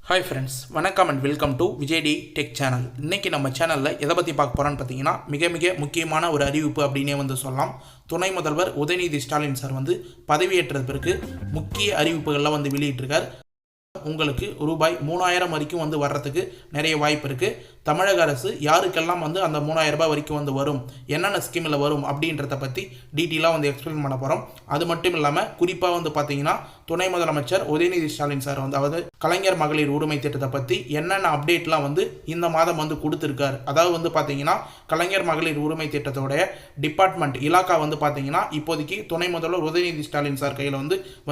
Hi friends, வணக்கம் and welcome to விஜய்டி tech channel. இன்றைக்கி நம்ம சேனலில் எதை பற்றி பார்க்க போகிறோன்னு பார்த்தீங்கன்னா, மிக முக்கியமான ஒரு அறிவிப்பு அப்படின்னே சொல்லலாம். துணை முதல்வர் உதயநிதி ஸ்டாலின் சார் பதவியேற்ற பிறகு முக்கிய அறிவிப்புகள்லாம் வெளியிட்டிருக்கார். உங்களுக்கு ரூபாய் 3000 வரைக்கும் வர்றதுக்கு நிறைய வாய்ப்பு இருக்குது. தமிழக அரசு யாருக்கெல்லாம் அந்த 3000 ரூபாய் வரைக்கும் வரும், என்னென்ன ஸ்கீமில் வரும் அப்படின்றத பற்றி டீட்டெயிலாக எக்ஸ்பிளைன் பண்ண போகிறோம். அது மட்டும் இல்லாமல் குறிப்பாக பார்த்தீங்கன்னா துணை முதலமைச்சர் உதயநிதி ஸ்டாலின் சார் அதாவது கலைஞர் மகளிர் உரிமை திட்டத்தை பற்றி என்னென்ன அப்டேட்லாம் இந்த மாதம் கொடுத்துருக்கார். அதாவது பார்த்தீங்கன்னா கலைஞர் மகளிர் உரிமை திட்டத்தோடைய டிபார்ட்மெண்ட் இலாக்கா பார்த்தீங்கன்னா இப்போதைக்கு துணை முதல்வர் உதயநிதி ஸ்டாலின் சார் கையில்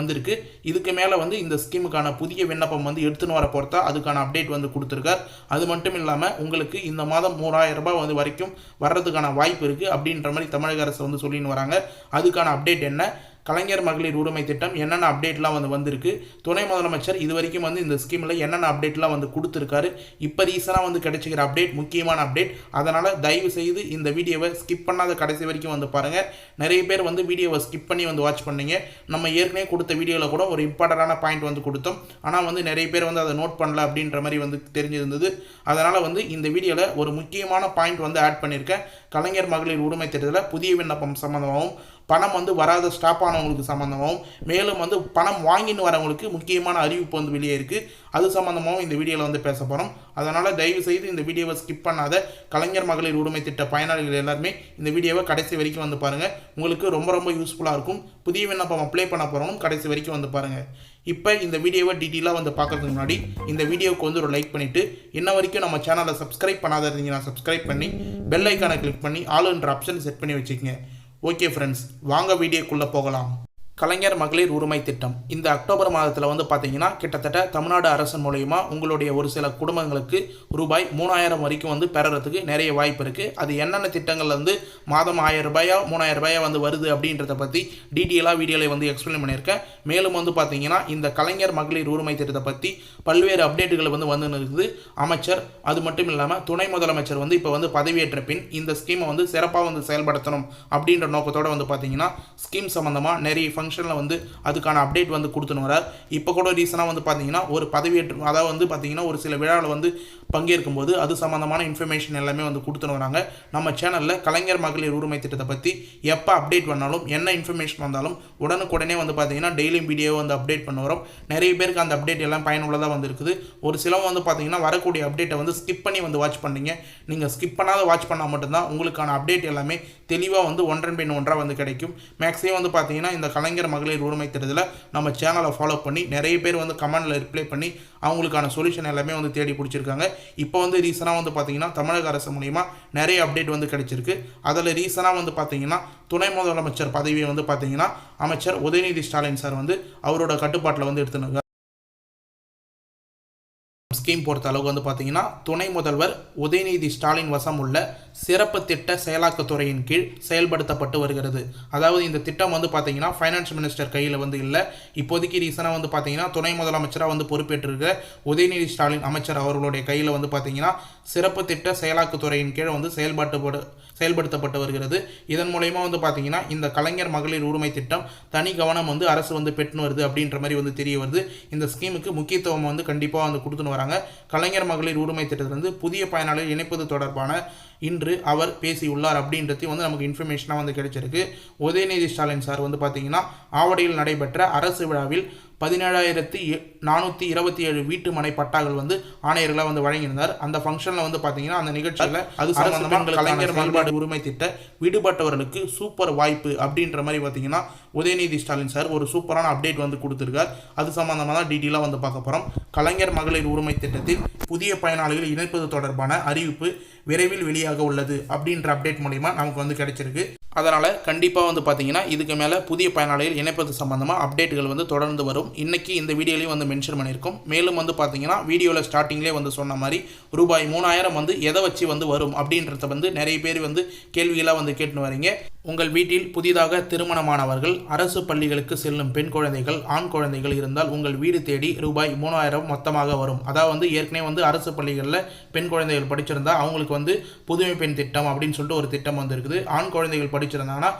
வந்திருக்கு. இதுக்கு மேலே இந்த ஸ்கீமுக்கான புதிய விண்ணப்பம் எடுத்துன்னு வர பொறுத்தா அதுக்கான அப்டேட் கொடுத்துருக்கார். அது மட்டும் இல்லாமல் உங்களுக்கு இந்த மாதம் 3000 ரூபாய் வரைக்கும் வர்றதுக்கான வாய்ப்பு இருக்குது அப்படின்ற மாதிரி தமிழக அரசு சொல்லின்னு வராங்க. அதுக்கான அப்டேட் என்ன, கலைஞர் மகளிர் உரிமை திட்டம் என்னென்ன அப்டேட்லாம் வந்திருக்கு, துணை முதலமைச்சர் இது வரைக்கும் இந்த ஸ்கீமில் என்னென்ன அப்டேட்லாம் கொடுத்துருக்காரு, இப்போ ரீசனாக கிடைச்சிக்கிற அப்டேட் முக்கியமான அப்டேட். அதனால் தயவு செய்து இந்த வீடியோவை ஸ்கிப் பண்ணாத கடைசி வரைக்கும் பாருங்கள். நிறைய பேர் வீடியோவை ஸ்கிப் பண்ணி வாட்ச் பண்ணீங்க. நம்ம ஏற்கனவே கொடுத்த வீடியோவில் கூட ஒரு இம்பார்ட்டண்டான பாயிண்ட் கொடுத்தோம். ஆனால் நிறைய பேர் அதை நோட் பண்ணல அப்படின்ற மாதிரி தெரிஞ்சிருந்தது. அதனால் இந்த வீடியோவில் ஒரு முக்கியமான பாயிண்ட் ஆட் பண்ணியிருக்கேன். கலைஞர் மகளிர் உரிமை திட்டத்தில் புதிய விண்ணப்பம் சம்மந்தமாகவும் பணம் வராத ஸ்டாப் ஆனவங்களுக்கு சம்மந்தமாகவும் மேலும் பணம் வாங்கின்னு வரவங்களுக்கு முக்கியமான அறிவிப்பு வெளியே இருக்குது. அது சம்மந்தமாகவும் இந்த வீடியோவில் பேச போகிறோம். அதனால் தயவு செய்து இந்த வீடியோவை ஸ்கிப் பண்ணாத கலைஞர் மகளிர் உரிமை திட்ட பயனாளிகள் எல்லாருமே இந்த வீடியோவை கடைசி வரைக்கும் பாருங்கள். உங்களுக்கு ரொம்ப யூஸ்ஃபுல்லாக இருக்கும். புதிய விண்ணப்பம் அப்ளை பண்ண போகிறவங்க கடைசி வரைக்கும் பாருங்கள். இப்போ இந்த வீடியோவை டீட்டெயிலாக பார்க்கறதுக்கு முன்னாடி இந்த வீடியோவுக்கு ஒரு லைக் பண்ணிவிட்டு இன்ன வரைக்கும் நம்ம சேனலை சப்ஸ்கிரைப் பண்ணாத இருந்தீங்கன்னா சப்ஸ்கிரைப் பண்ணி பெல் ஐக்கானை கிளிக் பண்ணி ஆளுன்ற ஆப்ஷன் செட் பண்ணி வச்சுக்கோங்க. ஓகே ஃப்ரெண்ட்ஸ், வாங்க வீடியோக்குள்ளே போகலாம். கலைஞர் மகளிர் உரிமை திட்டம் இந்த அக்டோபர் மாதத்தில் பார்த்தீங்கன்னா கிட்டத்தட்ட தமிழ்நாடு அரசு மூலயமா உங்களுடைய ஒரு சில குடும்பங்களுக்கு ரூபாய் 3000 வரைக்கும் பெறறதுக்கு நிறைய வாய்ப்பு இருக்குது. அது என்னென்ன திட்டங்கள் மாதம் 1000 ரூபாயா 3000 ரூபாயா வருது அப்படின்றத பற்றி டீட்டெயிலாக வீடியோவில் எக்ஸ்பிளைன் பண்ணியிருக்கேன். மேலும் பார்த்தீங்கன்னா இந்த கலைஞர் மகளிர் உரிமை திட்டத்தை பற்றி பல்வேறு அப்டேட்டுகள் இருக்குது. அமைச்சர் அது மட்டும் இல்லாமல் துணை முதலமைச்சர் இப்போ பதவியேற்ற பின் இந்த ஸ்கீமை சிறப்பாக செயல்படுத்தணும் அப்படின்ற நோக்கத்தோடு பார்த்தீங்கன்னா ஸ்கீம் சம்மந்தமாக நிறைய அதுக்கான அப்டேட் கொடுத்துன்னு வரார். இப்போ கூட ரீசனாக பார்த்தீங்கன்னா ஒரு பதவியேற்று அதாவது பார்த்தீங்கன்னா ஒரு சில விழாவில் பங்கேற்கும் போது அது சம்மந்தமான இன்ஃபர்மேஷன் எல்லாமே கொடுத்துன்னு வராங்க. நம்ம சேனலில் கலைஞர் மகளிர் உரிமை திட்டத்தை பற்றி எப்போ அப்டேட் பண்ணாலும் என்ன இன்ஃபர்மேஷன் வந்தாலும் உடனுக்குடனே பார்த்தீங்கன்னா டெய்லியும் வீடியோ அப்டேட் பண்ண வரும். நிறைய பேருக்கு அந்த அப்டேட் எல்லாம் பயனுள்ளதாக இருக்குது. ஒரு சிலவங்க பார்த்தீங்கன்னா வரக்கூடிய அப்டேட்டை ஸ்கிப் பண்ணி வாட்ச் பண்ணீங்க. நீங்கள் ஸ்கிப் பண்ணாத வாட்ச் பண்ணால் மட்டும்தான் உங்களுக்கான அப்டேட் எல்லாமே தெளிவாக ஒன்றன் பின் ஒன்றாக கிடைக்கும். மேக்ஸிமம் பார்த்தீங்கன்னா இந்த கலைஞர் மகளிர் உரிமை திட்டத்தில் நம்ம சேனலை ஃபாலோ பண்ணி நிறைய பேர் கமெண்டில் ரிப்ளை பண்ணி அவங்களுக்கான சொல்யூஷன் எல்லாமே தேடி பிடிச்சிருக்காங்க. இப்போ ரீசனாக பார்த்தீங்கன்னா தமிழக அரசு மூலமா நிறைய அப்டேட் கிடைச்சிருக்கு. அதில் ரீசனாக பார்த்தீங்கன்னா துணை முதலமைச்சர் பதவியை பார்த்தீங்கன்னா அமைச்சர் உதயநிதி ஸ்டாலின் சார் அவரோட கட்டுப்பாட்டில் எடுத்துனாங்க. ஸ்கீம் பொறுத்த அளவுக்கு பார்த்தீங்கன்னா துணை முதல்வர் உதயநிதி ஸ்டாலின் வசம் உள்ள சிறப்பு திட்ட செயலாக்கத்துறையின் கீழ் செயல்படுத்தப்பட்டு வருகிறது. அதாவது இந்த திட்டம் பார்த்தீங்கன்னா ஃபைனான்ஸ் மினிஸ்டர் கையில் இல்லை. இப்போதைக்கு ரீசனாக பார்த்தீங்கன்னா துணை முதலமைச்சராக பொறுப்பேற்றிருக்கிற உதயநிதி ஸ்டாலின் அமைச்சர் அவர்களுடைய கையில் பார்த்தீங்கன்னா சிறப்பு திட்ட செயலாக்கத்துறையின் கீழ் செயல்படுத்தப்பட்டு வருகிறது. இதன் மூலயமா பார்த்தீங்கன்னா இந்த கலைஞர் மகளிர் உரிமை திட்டம் தனி கவனம் அரசு பெற்று வருது அப்படின்ற மாதிரி தெரிய வருது. இந்த ஸ்கீமுக்கு முக்கியத்துவம் கண்டிப்பாக கொடுத்துன்னு வராங்க. கலைஞர் மகளிர் உரிமை திட்டத்திலிருந்து புதிய பயனாளிகள் இணைப்பது தொடர்பான இன்று அவர் பேசியுள்ளார் அப்படின்றது நமக்கு இன்ஃபர்மேஷனாக கிடைச்சிருக்கு. உதயநிதி ஸ்டாலின் சார் பார்த்தீங்கன்னா ஆவடியில் நடைபெற்ற அரசு விழாவில் 17,427 வீட்டு மனை பட்டாக்கள் ஆணையர்களாக வழங்கியிருந்தார். அந்த ஃபங்க்ஷனில் பார்த்தீங்கன்னா அந்த நிகழ்ச்சியில் அது சம்பந்தமாக கலைஞர் மகளிர் உரிமை திட்ட விடுபட்டவர்களுக்கு சூப்பர் வாய்ப்பு அப்படின்ற மாதிரி பார்த்தீங்கன்னா உதயநிதி ஸ்டாலின் சார் ஒரு சூப்பரான அப்டேட் கொடுத்துருக்கார். அது சம்பந்தமாக தான் டீட்டெயிலாக பார்க்க போகிறோம். கலைஞர் மகளிர் உரிமை திட்டத்தில் புதிய பயனாளிகள் இணைப்பது தொடர்பான அறிவிப்பு விரைவில் வெளியாக உள்ளது அப்படின்ற அப்டேட் மூலிமா நமக்கு கிடைச்சிருக்கு. அதனால் கண்டிப்பாக பார்த்தீங்கன்னா இதுக்கு மேலே புதிய பயனாளிகள் இணைப்பது சம்பந்தமாக அப்டேட்டுகள் தொடர்ந்து வரும். இன்றைக்கி இந்த வீடியோலையும் மென்ஷன் பண்ணியிருக்கோம். மேலும் பார்த்தீங்கன்னா வீடியோவில் ஸ்டார்டிங்லேயே சொன்ன மாதிரி ரூபாய் 3000 எதை வச்சு வரும் அப்படின்றத நிறைய பேர் கேள்விகளாக கேட்டுன்னு வரீங்க. உங்கள் வீட்டில் புதிதாக திருமணமானவர்கள் அரசு பள்ளிகளுக்கு செல்லும் பெண் குழந்தைகள் ஆண் குழந்தைகள் இருந்தால் உங்கள் வீடு தேடி ரூபாய் 3000 மொத்தமாக வரும். அதாவது ஏற்கனவே அரசு பள்ளிகளில் பெண் குழந்தைகள் படிச்சிருந்தா அவங்களுக்கு புதுமை பெண் திட்டம் அப்படின்னு சொல்லிட்டு ஒரு திட்டம் இருக்குது. ஆண் குழந்தைகள் படிச்சிருந்தாங்கன்னா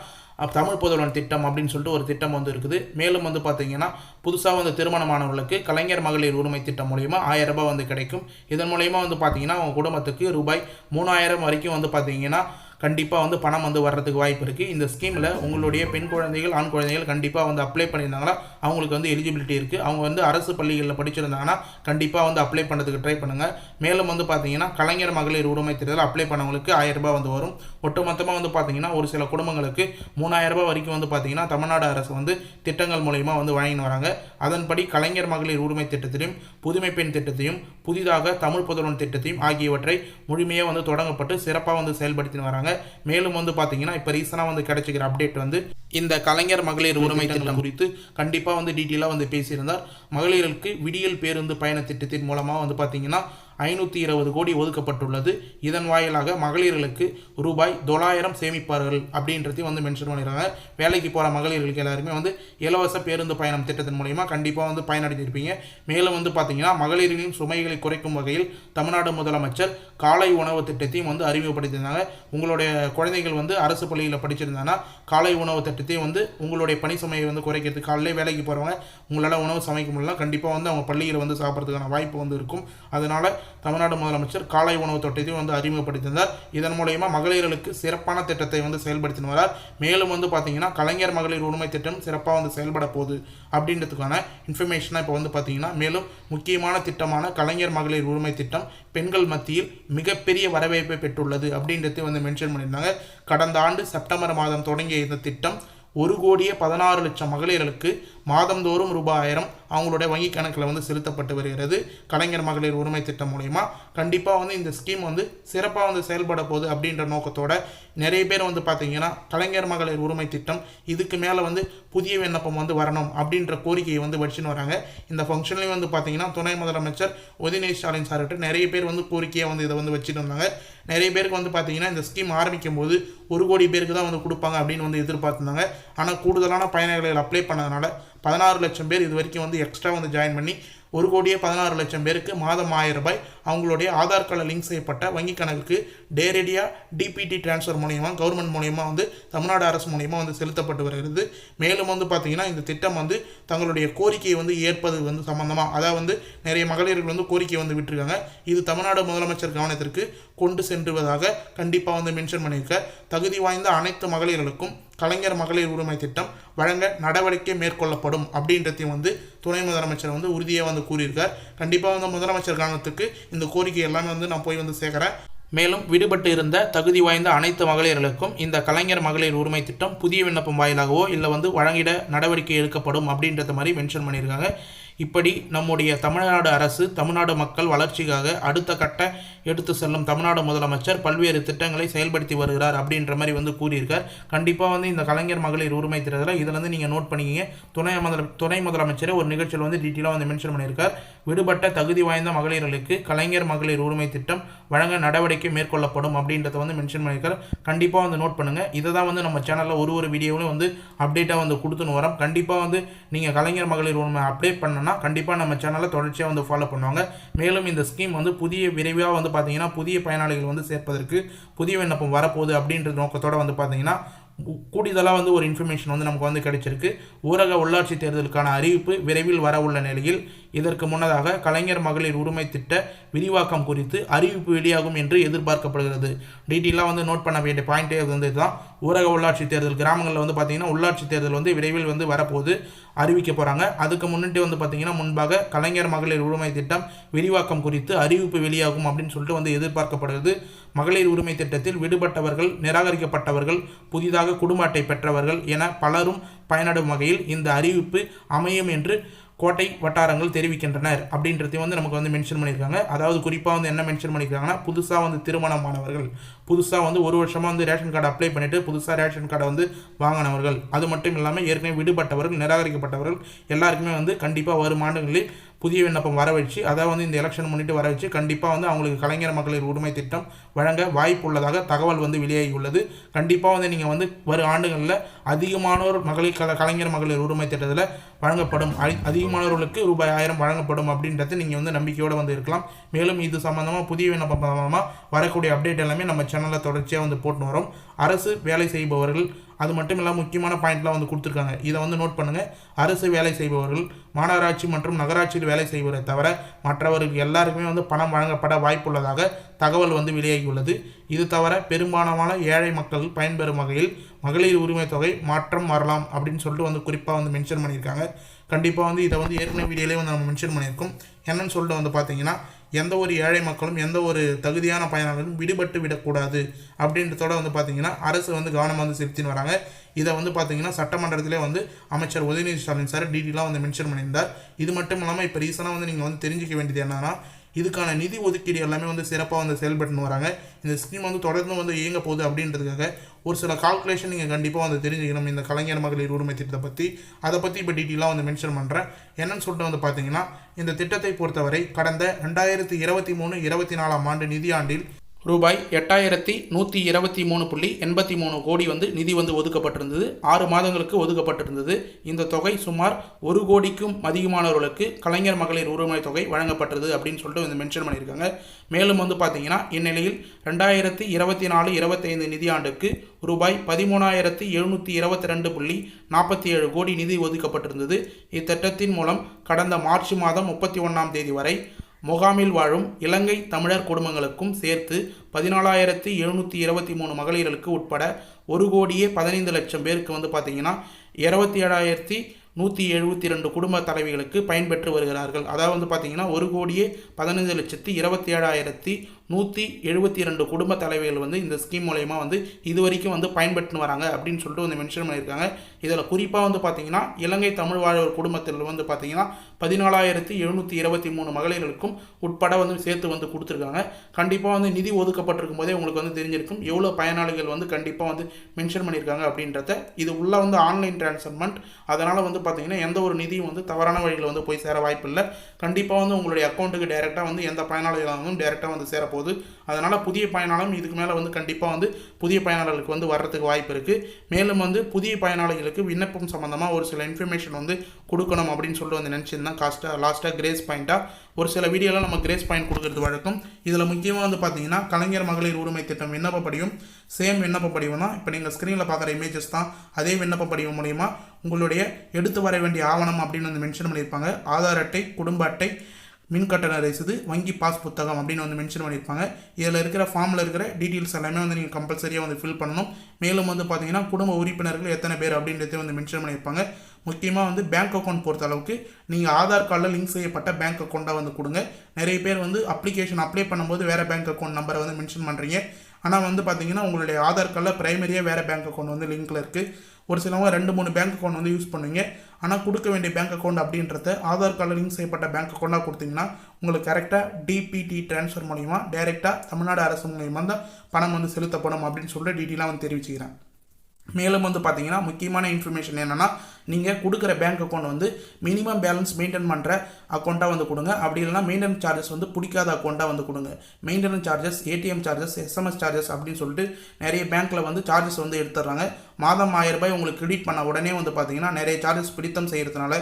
தமிழ் புதல்வன் திட்டம் அப்படின்னு சொல்லிட்டு ஒரு திட்டம் வந்து இருக்குது. மேலும் வந்து பார்த்தீங்கன்னா புதுசாக வந்து திருமணமானவர்களுக்கு கலைஞர் மகளிர் உரிமை திட்டம் மூலயமா 1000 ரூபாய் வந்து கிடைக்கும். இதன் மூலயமா வந்து பார்த்தீங்கன்னா உங்கள் குடும்பத்துக்கு ரூபாய் 3000 வரைக்கும் வந்து பார்த்தீங்கன்னா கண்டிப்பாக வந்து பணம் வந்து வர்றதுக்கு வாய்ப்பு இருக்குது. இந்த ஸ்கீமில் உங்களுடைய பெண் குழந்தைகள் ஆண் குழந்தைகள் கண்டிப்பாக வந்து அப்ளை பண்ணியிருந்தாங்கன்னா அவங்களுக்கு வந்து எலிஜிபிலிட்டி இருக்குது. அவங்க வந்து அரசு பள்ளிகளில் படிச்சிருந்தாங்கன்னா கண்டிப்பாக வந்து அப்ளை பண்ணுறதுக்கு ட்ரை பண்ணுங்கள். மேலும் வந்து பார்த்தீங்கன்னா கலைஞர் மகளிர் உரிமை திட்டத்தில் அப்ளை பண்ணவங்களுக்கு 1000 ரூபாய் வந்து வரும். ஒட்டுமொத்தமாக வந்து பார்த்தீங்கன்னா ஒரு சில குடும்பங்களுக்கு 3000 ரூபாய் வரைக்கும் வந்து பார்த்தீங்கன்னா தமிழ்நாடு அரசு வந்து திட்டங்கள் மூலயமா வந்து வழங்கி வராங்க. அதன்படி கலைஞர் மகளிர் உரிமை திட்டத்திலையும் புதுமை பெண் திட்டத்தையும் புதிதாக தமிழ் புதல்வன் திட்டத்தையும் ஆகியவற்றை முழுமையாக வந்து தொடங்கப்பட்டு சிறப்பாக வந்து செயல்படுத்தி வராங்க. மேலும் வந்து பார்த்தீங்கன்னா இப்போ ரீசனாக வந்து கிடைச்சிக்கிற அப்டேட் வந்து இந்த கலைஞர் மகளிர் உரிமை திட்டம் குறித்து கண்டிப்பாக வந்து டீட்டெயிலாக வந்து பேசியிருந்தார். மகளிருக்கு விடியல் பேருந்து பயண திட்டத்தின் மூலமாக வந்து பார்த்தீங்கன்னா 520 கோடி ஒதுக்கப்பட்டுள்ளது. இதன் வாயிலாக மகளிர்களுக்கு ரூபாய் 900 சேமிப்பார்கள் அப்படின்றதையும் வந்து மென்ஷன் பண்ணிடுறாங்க. வேலைக்கு போகிற மகளிர்களுக்கு எல்லாருமே வந்து இலவச பேருந்து பயணம் திட்டத்தின் மூலமா கண்டிப்பாக வந்து பயனடைஞ்சிருப்பீங்க. மேலும் வந்து பார்த்தீங்கன்னா மகளிர்களின் சுமைகளை குறைக்கும் வகையில் தமிழ்நாடு முதலமைச்சர் காலை உணவு திட்டத்தையும் வந்து அறிமுகப்படுத்தியிருந்தாங்க. உங்களுடைய குழந்தைகள் வந்து அரசு பள்ளியில் படிச்சிருந்தாங்கன்னா காலை உணவு திட்டத்தையும் வந்து உங்களுடைய பணி சுமையை வந்து குறைக்கிறதுக்கு காலையிலே வேலைக்கு போகிறவங்க உங்களால் உணவு சமைக்க முடியலாம், கண்டிப்பாக வந்து அவங்க பள்ளியில் வந்து சாப்பிட்றதுக்கான வாய்ப்பு வந்து இருக்கும். அதனால் தமிழ்நாடு முதலமைச்சர் காலை உணவு திட்டத்தையும் வந்து அறிமுகப்படுத்தினார். இதன் மூலமா மகளிர்களுக்கு சிறப்பான திட்டத்தை வந்து செயல்படுத்தி வரார். மேலும் வந்து பார்த்தீங்கன்னா கலைஞர் மகளிர் உரிமை திட்டம் சிறப்பாக வந்து செயல்பட போகுது அப்படின்றதுக்கான இன்ஃபர்மேஷனாக இப்போ வந்து பார்த்தீங்கன்னா மேலும் முக்கியமான திட்டமான கலைஞர் மகளிர் உரிமை திட்டம் பெண்கள் மத்தியில் மிகப்பெரிய வரவேற்பை பெற்றுள்ளது அப்படின்றத வந்து மென்ஷன் பண்ணியிருந்தாங்க. கடந்த ஆண்டு செப்டம்பர் மாதம் தொடங்கிய இந்த திட்டம் 1,16,00,000 மகளிர்களுக்கு மாதந்தோறும் ரூபாய் 1000 அவங்களுடைய வங்கி கணக்கில் வந்து செலுத்தப்பட்டு வருகிறது. கலைஞர் மகளிர் உரிமை திட்டம் மூலமா கண்டிப்பாக வந்து இந்த ஸ்கீம் வந்து சிறப்பாக வந்து செயல்பட போகுது அப்படின்ற நோக்கத்தோட நிறைய பேர் வந்து பார்த்தீங்கன்னா கலைஞர் மகளிர் உரிமை திட்டம் இதுக்கு மேலே வந்து புதிய விண்ணப்பம் வந்து வரணும் அப்படின்ற கோரிக்கையை வந்து வச்சுன்னு வராங்க. இந்த ஃபங்க்ஷன்லேயும் வந்து பார்த்தீங்கன்னா துணை முதலமைச்சர் உதயநிதி ஸ்டாலின் சார்கிட்ட நிறைய பேர் வந்து கோரிக்கையை வந்து இதை வந்து வச்சுட்டு இருந்தாங்க. நிறைய பேருக்கு வந்து பார்த்தீங்கன்னா இந்த ஸ்கீம் ஆரம்பிக்கும் போது 1 கோடி பேருக்கு தான் வந்து கொடுப்பாங்க அப்படின்னு வந்து எதிர்பார்த்துருந்தாங்க. ஆனால் கூடுதலான பயனாளிகள் அப்ளை பண்ணதுனால 16 லட்சம் பேர் இது வரைக்கும் வந்து எக்ஸ்ட்ரா வந்து ஜாயின் பண்ணி 1,16,00,000 பேருக்கு மாதம் 1000 ரூபாய் அவங்களுடைய ஆதார் கார்டில் லிங்க் செய்யப்பட்ட வங்கி கணக்குக்கு நேரடியாக டிபிடி டிரான்ஸ்ஃபர் மூலயமா கவர்மெண்ட் மூலயமா வந்து தமிழ்நாடு அரசு மூலயமா வந்து செலுத்தப்பட்டு வருகிறது. மேலும் வந்து பார்த்தீங்கன்னா இந்த திட்டம் வந்து தங்களுடைய கோரிக்கையை வந்து ஏற்பது வந்து சம்பந்தமாக அதாவது வந்து நிறைய மகளிர்கள் வந்து கோரிக்கை வந்து விட்டுருக்காங்க. இது தமிழ்நாடு முதலமைச்சர் கவனத்திற்கு கொண்டு சென்றுவதாக கண்டிப்பாக வந்து மென்ஷன் பண்ணியிருக்க. தகுதி வாய்ந்த அனைத்து மகளிர்களுக்கும் கலைஞர் மகளிர் உரிமை திட்டம் வழங்க நடவடிக்கை மேற்கொள்ளப்படும் அப்படின்றதையும் வந்து துணை முதலமைச்சர் வந்து உறுதியாக வந்து கூறியிருக்கார். கண்டிப்பாக வந்து முதலமைச்சர் கவனத்துக்கு இந்த கோரிக்கை எல்லாமே வந்து நான் போய் வந்து சேர்க்குறேன். மேலும் விடுபட்டு இருந்த தகுதி வாய்ந்த அனைத்து மகளிர்களுக்கும் இந்த கலைஞர் மகளிர் உரிமை திட்டம் புதிய விண்ணப்பம் வாயிலாகவோ இல்லை வந்து வழங்கிட நடவடிக்கை எடுக்கப்படும் அப்படின்றத மாதிரி மென்ஷன் பண்ணியிருக்காங்க. இப்படி நம்முடைய தமிழ்நாடு அரசு தமிழ்நாடு மக்கள் வளர்ச்சிக்காக அடுத்த கட்ட எடுத்து செல்லும் தமிழ்நாடு முதலமைச்சர் பல்வேறு திட்டங்களை செயல்படுத்தி வருகிறார் அப்படின்ற மாதிரி வந்து கூறியிருக்கார். கண்டிப்பாக வந்து இந்த கலைஞர் மகளிர் உரிமை திட்டத்தில் இதில் வந்து நீங்கள் நோட் பண்ணிக்கிங்க. துணை முதலமைச்சர் ஒரு நிகழ்ச்சியில் வந்து டீட்டெயிலாக வந்து மென்ஷன் பண்ணியிருக்கார். விடுபட்ட தகுதி வாய்ந்த மகளிர்களுக்கு கலைஞர் மகளிர் உரிமை திட்டம் வழங்க நடவடிக்கை மேற்கொள்ளப்படும் அப்படின்றத வந்து மென்ஷன் பண்ணியிருக்கார். கண்டிப்பாக வந்து நோட் பண்ணுங்கள். இதை தான் வந்து நம்ம சேனலில் ஒரு வீடியோவிலும் வந்து அப்டேட்டாக வந்து கொடுத்துன்னு வரோம். கண்டிப்பாக வந்து நீங்கள் கலைஞர் மகளிர் உரிமை அப்டேட் பண்ணணும்னா கண்டிப்பாக நம்ம சேனலை தொடர்ச்சியாக வந்து ஃபாலோ பண்ணுவாங்க. மேலும் இந்த ஸ்கீம் வந்து விரைவாக வந்து பார்த்தீங்கன்னா புதிய பயனாளிகள் வந்து சேர்ப்பதற்கு புதிய விண்ணப்பம் வரப்போகுது அப்படின்ற நோக்கத்தோடு வந்து பார்த்தீங்கன்னா கூடுதலாக வந்து ஒரு இன்ஃபர்மேஷன் வந்து நமக்கு வந்து கிடைச்சிருக்கு. ஊரக உள்ளாட்சி தேர்தலுக்கான அறிவிப்பு விரைவில் வர உள்ள நிலையில் இதற்கு முன்னதாக கலைஞர் மகளிர் உரிமை திட்ட விரிவாக்கம் குறித்து அறிவிப்பு வெளியாகும் என்று எதிர்பார்க்கப்படுகிறது. டீட்டெயிலாக வந்து நோட் பண்ண வேண்டிய பாயிண்டே வந்து இதுதான். ஊரக உள்ளாட்சி தேர்தல் கிராமங்களில் வந்து பார்த்தீங்கன்னா உள்ளாட்சி தேர்தல் வந்து விரைவில் வந்து வரப்போது அறிவிக்க போகிறாங்க. அதுக்கு முன்னிட்டு வந்து பார்த்தீங்கன்னா முன்பாக கலைஞர் மகளிர் உரிமை திட்டம் விரிவாக்கம் குறித்து அறிவிப்பு வெளியாகும் அப்படின்னு சொல்லிட்டு வந்து எதிர்பார்க்கப்படுகிறது. மகளிர் உரிமை திட்டத்தில் விடுபட்டவர்கள், நிராகரிக்கப்பட்டவர்கள், புதிதாக குடும்ப அட்டை பெற்றவர்கள் என பலரும் பயனடும் வகையில் இந்த அறிவிப்பு அமையும் என்று கோட்டை வட்டாரங்கள் தெரிவிக்கின்றனர் அப்படின்றதையும் வந்து நமக்கு வந்து மென்ஷன் பண்ணியிருக்காங்க. அதாவது குறிப்பாக வந்து என்ன மென்ஷன் பண்ணியிருக்காங்கன்னா புதுசாக வந்து திருமணமானவர்கள், புதுசாக வந்து 1 வருஷமாக வந்து ரேஷன் கார்டு அப்ளை பண்ணிவிட்டு புதுசாக ரேஷன் கார்டை வந்து வாங்கினவர்கள், அது மட்டும் இல்லாமல் ஏற்கனவே விடுபட்டவர்கள், நிராகரிக்கப்பட்டவர்கள் எல்லாருக்குமே வந்து கண்டிப்பாக வரும் ஆண்டுகளில் புதிய விண்ணப்பம் வர வச்சு அதாவது வந்து இந்த எலெக்ஷன் முன்னிட்டு வர வச்சு கண்டிப்பாக வந்து அவங்களுக்கு கலைஞர் மகளிர் உரிமை திட்டம் வழங்க வாய்ப்பு உள்ளதாக தகவல் வந்து வெளியாகி உள்ளது. கண்டிப்பாக வந்து நீங்கள் வந்து வரும் ஆண்டுகளில் அதிகமானோர் கலைஞர் மகளிர் உரிமை திட்டத்தில் வழங்கப்படும், அதிகமானவர்களுக்கு ரூபாய் 1000 வழங்கப்படும் அப்படின்றது நீங்கள் வந்து நம்பிக்கையோடு வந்து இருக்கலாம். மேலும் இது சம்மந்தமாக புதிய விண்ணப்பம் சம்மந்தமாக வரக்கூடிய அப்டேட் எல்லாமே நம்ம சேனலில் தொடர்ச்சியாக வந்து போட்டு வரோம். அரசு வேலை செய்பவர்கள், அது மட்டும் இல்லாமல் முக்கியமான பாயிண்ட்லாம் வந்து கொடுத்துருக்காங்க, இதை வந்து நோட் பண்ணுங்கள். அரசு வேலை செய்பவர்கள், மாநகராட்சி மற்றும் நகராட்சியில் வேலை செய்வதை தவிர மற்றவர்கள் எல்லாருக்குமே வந்து பணம் வழங்கப்பட வாய்ப்புள்ளதாக தகவல் வந்து வெளியாகியுள்ளது. இது தவிர பெரும்பாலான ஏழை மக்கள் பயன்பெறும் வகையில் மகளிர் உரிமை தொகை மாற்றம் வரலாம் அப்படின்னு சொல்லிட்டு வந்து குறிப்பாக வந்து மென்ஷன் பண்ணியிருக்காங்க. கண்டிப்பாக வந்து இதை வந்து ஏற்கனவே வீடியோலேயே வந்து நம்ம மென்ஷன் பண்ணியிருக்கோம். என்னன்னு சொல்லிட்டு வந்து பார்த்தீங்கன்னா, எந்த ஒரு ஏழை மக்களும் எந்த ஒரு தகுதியான பயனாளர்களும் விடுபட்டு விடக்கூடாது அப்படின்றதோட வந்து பார்த்தீங்கன்னா அரசு வந்து கவனம் வந்து செலுத்தின்னு வராங்க. இதை வந்து பார்த்தீங்கன்னா சட்டமன்றத்திலே வந்து அமைச்சர் உதயநிதி ஸ்டாலின் சார் டீட்டெயிலாக வந்து மென்ஷன் பண்ணியிருந்தார். இது மட்டும் இல்லாமல் இப்போ ரீசனாக வந்து நீங்கள் வந்து தெரிஞ்சிக்க வேண்டியது என்னன்னா, இதுக்கான நிதி ஒதுக்கீடு எல்லாமே வந்து சிறப்பாக வந்து செயல்பட்டுன்னு வராங்க. இந்த ஸ்கீம் வந்து தொடர்ந்து வந்து இயங்க போகுது அப்படின்றதுக்காக ஒரு சில கால்குலேஷன் நீங்கள் கண்டிப்பாக வந்து தெரிஞ்சுக்கணும் இந்த கலைஞர் மகளிர் உரிமை திட்டத்தை பற்றி. அதை பற்றி இப்போ டீட்டெயிலாக வந்து மென்ஷன் பண்ணுறேன். என்னன்னு சொல்லிட்டு வந்து பார்த்தீங்கன்னா, இந்த திட்டத்தை பொறுத்தவரை கடந்த 2023-24 ஆண்டு நிதியாண்டில் ரூபாய் 8123.83 கோடி வந்து நிதி வந்து ஒதுக்கப்பட்டிருந்தது. 6 மாதங்களுக்கு ஒதுக்கப்பட்டிருந்தது. இந்த தொகை சுமார் 1 கோடிக்கும் அதிகமானவர்களுக்கு கலைஞர் மகளிர் உரிமை தொகை வழங்கப்பட்டது அப்படின்னு சொல்லிட்டு வந்து மென்ஷன் பண்ணியிருக்காங்க. மேலும் வந்து பார்த்தீங்கன்னா, இந்நிலையில் 2024-25 நிதியாண்டுக்கு ரூபாய் 13,722.47 கோடி நிதி ஒதுக்கப்பட்டிருந்தது. இத்திட்டத்தின் மூலம் கடந்த மார்ச் மாதம் 31ஆம் தேதி வரை முகாமில் வாழும் இலங்கை தமிழர் குடும்பங்களுக்கும் சேர்த்து 14,723 மகளிர்களுக்கு உட்பட 1,15,00,000 பேருக்கு வந்து பார்த்தீங்கன்னா 27,172 குடும்ப தலைவிகளுக்கு பயன்பெற்று வருகிறார்கள். அதாவது வந்து பார்த்தீங்கன்னா 1,15,27,172 குடும்ப தலைவிகள் வந்து இந்த ஸ்கீம் மூலயமா வந்து இது வரைக்கும் வந்து பயன்பெற்று வராங்க அப்படின்னு சொல்லிட்டு வந்து மென்ஷன் பண்ணியிருக்காங்க. இதில் குறிப்பாக வந்து பார்த்தீங்கன்னா இலங்கை தமிழ் வாழ்வோர் குடும்பத்தில் வந்து பார்த்தீங்கன்னா 14,723 மகளிர்களுக்கும் உட்பட வந்து சேர்த்து வந்து கொடுத்துருக்காங்க. கண்டிப்பாக வந்து நிதி ஒதுக்கப்பட்டிருக்கும் போதே உங்களுக்கு வந்து தெரிஞ்சிருக்கும் எவ்வளோ பயனாளிகள் வந்து கண்டிப்பாக வந்து மென்ஷன் பண்ணியிருக்காங்க அப்படின்றத. இது உள்ள வந்து ஆன்லைன் டிரான்ஸ்ஃபர்மெண்ட், அதனால் வந்து பார்த்தீங்கன்னா எந்த ஒரு நிதியும் வந்து தவறான வழியில் வந்து போய் சேர வாய்ப்பு இல்லை. கண்டிப்பாக வந்து உங்களுடைய அக்கௌண்ட்டுக்கு டைரெக்டாக வந்து எந்த பயனாளிகளும் டைரெக்டாக வந்து சேரப்போகுது. அதனால் புதிய பயனாளரும் இதுக்கு மேலே வந்து கண்டிப்பாக வந்து புதிய பயனாளர்களுக்கு வந்து வர்றதுக்கு வாய்ப்பு இருக்குது. மேலும் வந்து புதிய பயனாளிகளுக்கு விண்ணப்பம் சம்மந்தமாக ஒரு சில இன்ஃபர்மேஷன் வந்து கொடுக்கணும் அப்படின்னு சொல்லிட்டு வந்து நினச்சிருந்தேன். லாஸ்ட்டாக கிரேஸ் பாயிண்ட்டாக ஒரு சில வீடியோவில் நம்ம கிரேஸ் பாயிண்ட் கொடுக்கறது வழக்கம். இதில் முக்கியமாக வந்து பார்த்தீங்கன்னா கலைஞர் மகளிர் உரிமை திட்டம் விண்ணப்ப படிவம், சேம் விண்ணப்ப படிவம் தான். இப்போ நீங்கள் ஸ்க்ரீனில் பார்க்குற இமேஜஸ் தான் அதே விண்ணப்ப படிவம் மூலிமா உங்களுடைய எடுத்து வர வேண்டிய ஆவணம் அப்படின்னு வந்து மென்ஷன் பண்ணியிருப்பாங்க. ஆதார் அட்டை, குடும்ப அட்டை, மின்கட்டண ரசீது, வங்கி பாஸ் புத்தகம் அப்படின்னு வந்து மென்ஷன் பண்ணியிருப்பாங்க. இதில் இருக்கிற ஃபார்மில் இருக்கிற டீட்டெயில்ஸ் எல்லாமே வந்து நீங்கள் கம்பல்சரியாக வந்து ஃபில் பண்ணணும். மேலும் வந்து பார்த்தீங்கன்னா குடும்ப உறுப்பினர்கள் எத்தனை பேர் அப்படின்றத வந்து மென்ஷன் பண்ணியிருப்பாங்க. முக்கியமாக வந்து பேங்க் அக்கௌண்ட் பொறுத்த அளவுக்கு நீங்கள் ஆதார் கார்டில் லிங்க் செய்யப்பட்ட பேங்க் அக்கௌண்ட்டாக வந்து கொடுங்க. நிறைய பேர் வந்து அப்ளிகேஷன் அப்ளை பண்ணும்போது வேறு பேங்க் அக்கௌண்ட் நம்பரை வந்து மென்ஷன் பண்ணுறீங்க. ஆனால் வந்து பார்த்தீங்கன்னா உங்களுடைய ஆதார் கார்டில் ப்ரைமரியாக வேறு பேங்க் அக்கௌண்ட் வந்து லிங்க்கில் இருக்குது. ஒரு சிலவங்க 2-3 பேங்க் அக்கௌண்ட் வந்து யூஸ் பண்ணுவீங்க. ஆனால் கொடுக்க வேண்டிய பேங்க் அக்கௌண்ட் அப்படின்றத ஆதார் கார்டில் லிங்க் செய்யப்பட்ட பேங்க் அக்கௌண்ட்டாக கொடுத்தீங்கன்னா உங்களுக்கு கரெக்டாக டிபிடி ட்ரான்ஸ்ஃபர் மூலிமா டைரெக்டாக தமிழ்நாடு அரசு மூலிமா தான் பணம் வந்து செலுத்தப்படும் அப்படின்னு சொல்லிட்டு டீட்டெயிலாக வந்து தெரிவிச்சுக்கிறேன். மேலும் வந்து பார்த்தீங்கன்னா முக்கியமான இன்ஃபர்மேஷன் என்னென்னா, நீங்கள் கொடுக்குற பேங்க் அக்கௌண்ட் வந்து மினிமம் பேலன்ஸ் மெயின்டைன் பண்ணுற அக்கௌண்ட்டாக வந்து கொடுங்க. அப்படி இல்லைனா மெயின்டெனன்ஸ் சார்ஜஸ் வந்து பிடிக்காத அக்கௌண்ட்டாக வந்து கொடுங்க. Maintenance charges, ATM charges, SMS charges அப்படின்னு சொல்லிட்டு நிறைய பேங்க்கில் வந்து சார்ஜஸ் வந்து எடுத்துடுறாங்க. மாதம் 1000 ரூபாய் உங்களுக்கு கிரெடிட் பண்ண உடனே வந்து பார்த்தீங்கன்னா நிறைய சார்ஜஸ் பிடித்தம் செய்கிறதுனால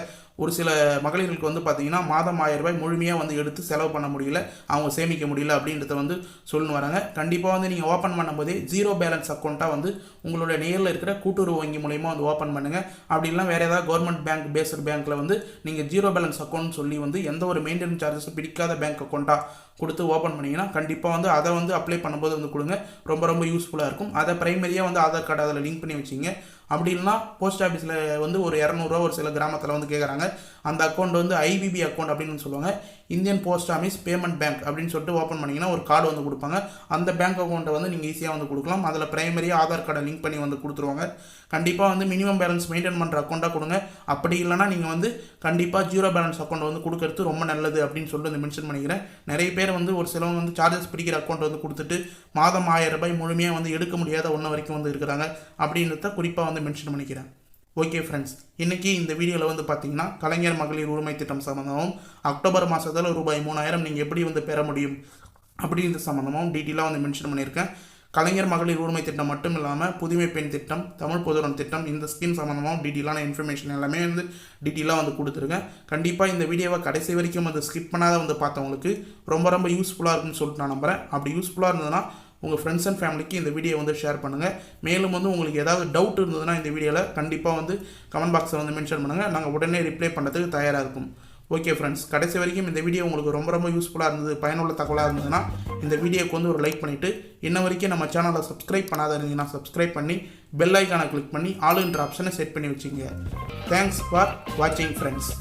ஒரு சில மகளிர்களுக்கு வந்து பார்த்தீங்கன்னா மாதம் 1000 ரூபாய் முழுமையாக வந்து எடுத்து செலவு பண்ண முடியல, அவங்க சேமிக்க முடியல அப்படின்றத வந்து சொல்லி வராங்க. கண்டிப்பாக வந்து நீங்கள் ஓப்பன் பண்ணும்போதே 0 பேலன்ஸ் அக்கௌண்ட்டாக வந்து உங்களோட நேரில் இருக்கிற கூட்டுறவு வங்கி மூலயமா வந்து ஓப்பன் பண்ணுங்கள். அப்படி இல்லைனா வேறு ஏதாவது கவர்மெண்ட் பேங்க் பேஸ்டு பேங்க்கில் வந்து நீங்கள் 0 பேலன்ஸ் அக்கௌண்ட் சொல்லி வந்து எந்த ஒரு மெயின்டெனன்ஸ் சார்ஜஸும் பிடிக்காத பேங்க் அக்கௌண்ட்டாக கொடுத்து ஓப்பன் பண்ணிங்கன்னா கண்டிப்பாக வந்து அதை வந்து அப்ளை பண்ணும்போது வந்து கொடுங்க. ரொம்ப யூஸ்ஃபுல்லாக இருக்கும். அதை ப்ரைமரியாக வந்து ஆதார் கார்டு அதில் லிங்க் பண்ணி வச்சிங்க. அப்படி இல்லைனா போஸ்ட் ஆஃபீஸில் வந்து ஒரு 200 ரூபா ஒரு சில கிராமத்தில் வந்து கேட்குறாங்க. அந்த அக்கௌண்ட் வந்து ஐபிபி அக்கௌண்ட் அப்படின்னு சொல்லுவாங்க, Indian post office payment bank அப்படின்னு சொல்லிட்டு ஓப்பன் பண்ணிங்கன்னா ஒரு கார்டு வந்து கொடுப்பாங்க. அந்த பேங்க் அக்கௌண்ட்டை வந்து நீங்கள் ஈஸியாக வந்து கொடுக்கலாம். அதில் ப்ரைமரியாக ஆதார் கார்டை லிங்க் பண்ணி வந்து கொடுத்துருவாங்க. கண்டிப்பாக வந்து மினிமம் பேலன்ஸ் மெயின்டைன் பண்ணுற அக்கௌண்ட்டாக கொடுங்க. அப்படி இல்லைனா நீங்கள் வந்து கண்டிப்பாக 0 பேலன்ஸ் அக்கௌண்ட் வந்து கொடுக்கறது ரொம்ப நல்லது அப்படின்னு சொல்லிட்டு வந்து மென்ஷன் பண்ணிக்கிறேன். நிறைய பேர் வந்து ஒரு சிலவங்க வந்து சார்ஜஸ் பிடிக்கிற அக்கௌண்ட் வந்து கொடுத்துட்டு மாதம் 1000 ரூபாய் முழுமையாக வந்து எடுக்க முடியாத ஒன்று வரைக்கும் வந்து இருக்கிறாங்க அப்படின்றத குறிப்பாக வந்து மென்ஷன் பண்ணிக்கிறேன். ஓகே ஃப்ரெண்ட்ஸ், இன்றைக்கி இந்த வீடியோவில் வந்து பார்த்தீங்கன்னா கலைஞர் மகளிர் உரிமை திட்டம் சம்மந்தமாகவும் அக்டோபர் மாதத்தில் ரூபாய் 3000 நீங்கள் எப்படி வந்து பெற முடியும் அப்படின்ற சம்மந்தமாகவும் டீட்டெயிலாக வந்து மென்ஷன் பண்ணியிருக்கேன். கலைஞர் மகளிர் உரிமை திட்டம் மட்டும் இல்லாமல் புதுமை பெண் திட்டம், தமிழ் பொதுவுடன் திட்டம், இந்த ஸ்கீம் சம்மந்தமாக டீட்டெயிலான இன்ஃபர்மேஷன் எல்லாமே வந்து டீட்டெயிலாக வந்து கொடுத்துருக்கேன். கண்டிப்பாக இந்த வீடியோவை கடைசி வரைக்கும் வந்து ஸ்கிப் பண்ணாத வந்து பார்த்தவங்களுக்கு ரொம்ப யூஸ்ஃபுல்லாக இருக்குன்னு சொல்லிட்டு நான் நம்புகிறேன். அப்படி யூஸ்ஃபுல்லாக இருந்ததுன்னா உங்கள் ஃப்ரெண்ட்ஸ் அண்ட் ஃபேமிலிக்கு இந்த வீடியோ வந்து ஷேர் பண்ணுங்கள். மேலும் வந்து உங்களுக்கு ஏதாவது டவுட் இருந்ததுன்னா இந்த வீடியோவில் கண்டிப்பாக வந்து கமெண்ட் பாக்ஸில் வந்து மென்ஷன் பண்ணுங்கள். நாங்கள் உடனே ரிப்ளை பண்ணுறதுக்கு தயாராக இருக்கும். ஓகே ஃப்ரெண்ட்ஸ், கடைசி வரைக்கும் இந்த வீடியோ உங்களுக்கு ரொம்ப யூஸ்ஃபுல்லாக இருந்தது, பயனுள்ள தகவலாக இருந்ததுன்னா இந்த வீடியோக்கு வந்து ஒரு லைக் பண்ணிவிட்டு இன்ன வரைக்கும் நம்ம சேனலை சப்ஸ்கிரைப் பண்ணாத இருந்தீங்கன்னா சப்ஸ்கிரைப் பண்ணி பெல் ஐக்கானை கிளிக் பண்ணி ஆளுன்ற ஆப்ஷனை செட் பண்ணி வச்சுங்க. தேங்க்ஸ் ஃபார் வாட்சிங் ஃப்ரெண்ட்ஸ்.